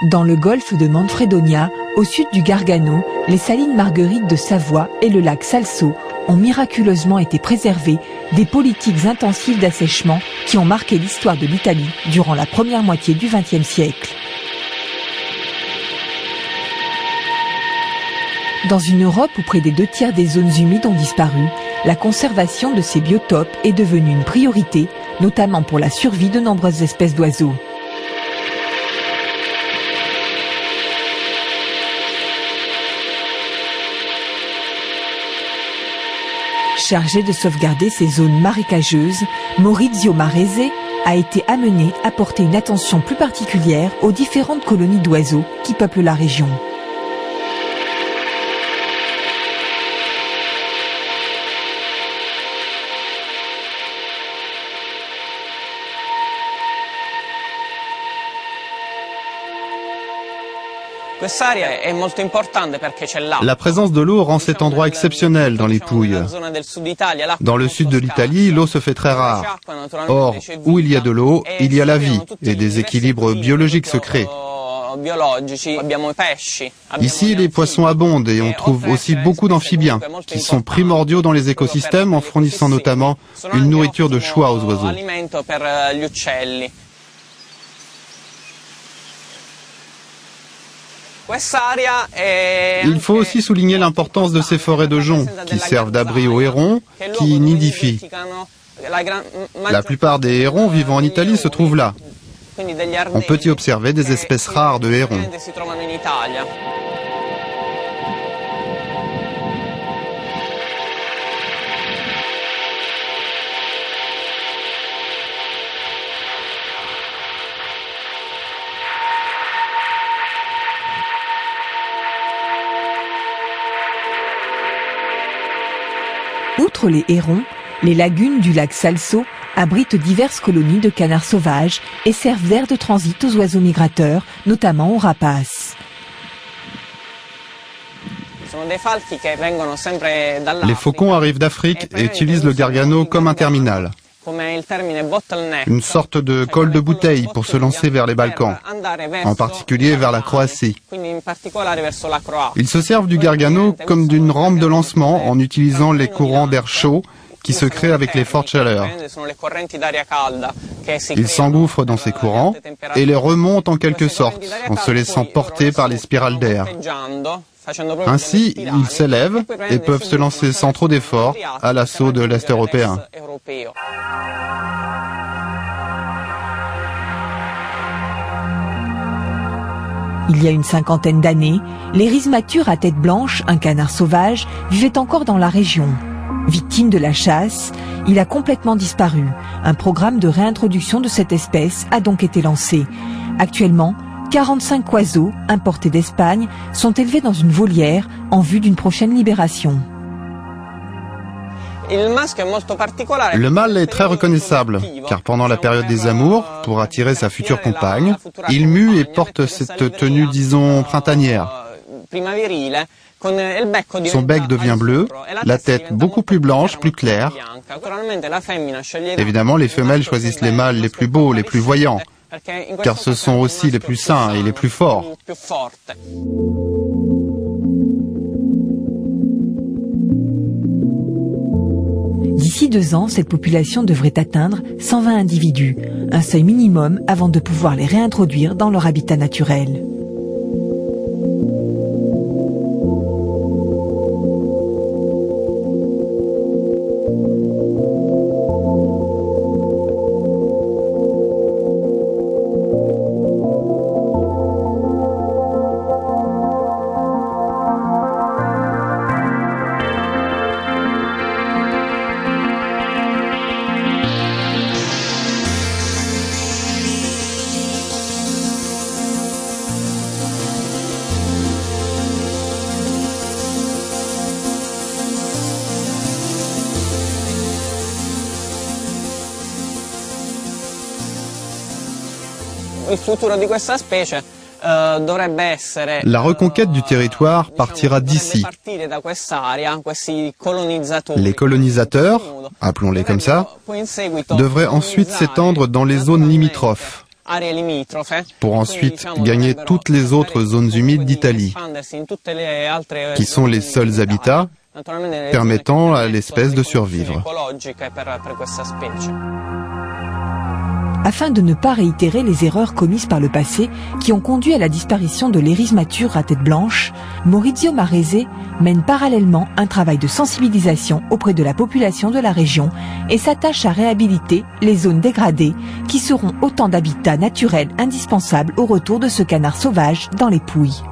Dans le golfe de Manfredonia, au sud du Gargano, les salines Marguerite de Savoie et le lac Salso ont miraculeusement été préservés des politiques intensives d'assèchement qui ont marqué l'histoire de l'Italie durant la première moitié du XXe siècle. Dans une Europe où près des 2/3 des zones humides ont disparu, la conservation de ces biotopes est devenue une priorité, notamment pour la survie de nombreuses espèces d'oiseaux. Chargé de sauvegarder ces zones marécageuses, Maurizio Marese a été amené à porter une attention plus particulière aux différentes colonies d'oiseaux qui peuplent la région. La présence de l'eau rend cet endroit exceptionnel dans les Pouilles. Dans le sud de l'Italie, l'eau se fait très rare. Or, où il y a de l'eau, il y a la vie et des équilibres biologiques se créent. Ici, les poissons abondent et on trouve aussi beaucoup d'amphibiens qui sont primordiaux dans les écosystèmes en fournissant notamment une nourriture de choix aux oiseaux. Il faut aussi souligner l'importance de ces forêts de joncs qui servent d'abri aux hérons qui nidifient. La plupart des hérons vivant en Italie se trouvent là. On peut y observer des espèces rares de hérons. Outre les hérons, les lagunes du lac Salso abritent diverses colonies de canards sauvages et servent d'aire de transit aux oiseaux migrateurs, notamment aux rapaces. Les faucons arrivent d'Afrique et utilisent le Gargano comme un terminal. Une sorte de col de bouteille pour se lancer vers les Balkans, en particulier vers la Croatie. Ils se servent du Gargano comme d'une rampe de lancement en utilisant les courants d'air chaud qui se créent avec les fortes chaleurs. Ils s'engouffrent dans ces courants et les remontent en quelque sorte, en se laissant porter par les spirales d'air. Ainsi, ils s'élèvent et peuvent se lancer sans trop d'efforts à l'assaut de l'Est européen. Il y a une cinquantaine d'années, l'Eris mature à tête blanche, un canard sauvage, vivait encore dans la région. Victime de la chasse, il a complètement disparu. Un programme de réintroduction de cette espèce a donc été lancé. Actuellement, 45 oiseaux, importés d'Espagne, sont élevés dans une volière en vue d'une prochaine libération. Le mâle est très reconnaissable, car pendant la période des amours, pour attirer sa future compagne, il mue et porte cette tenue, disons, printanière. Son bec devient bleu, la tête beaucoup plus blanche, plus claire. Évidemment, les femelles choisissent les mâles les plus beaux, les plus voyants, car ce sont aussi les plus sains et les plus forts. D'ici 2 ans, cette population devrait atteindre 120 individus, un seuil minimum avant de pouvoir les réintroduire dans leur habitat naturel. La reconquête du territoire partira d'ici. Les colonisateurs, appelons-les comme ça, devraient ensuite s'étendre dans les zones limitrophes, pour ensuite gagner toutes les autres zones humides d'Italie, qui sont les seuls habitats permettant à l'espèce de survivre. Afin de ne pas réitérer les erreurs commises par le passé qui ont conduit à la disparition de l'Eris mature à tête blanche, Maurizio Marese mène parallèlement un travail de sensibilisation auprès de la population de la région et s'attache à réhabiliter les zones dégradées qui seront autant d'habitats naturels indispensables au retour de ce canard sauvage dans les Pouilles.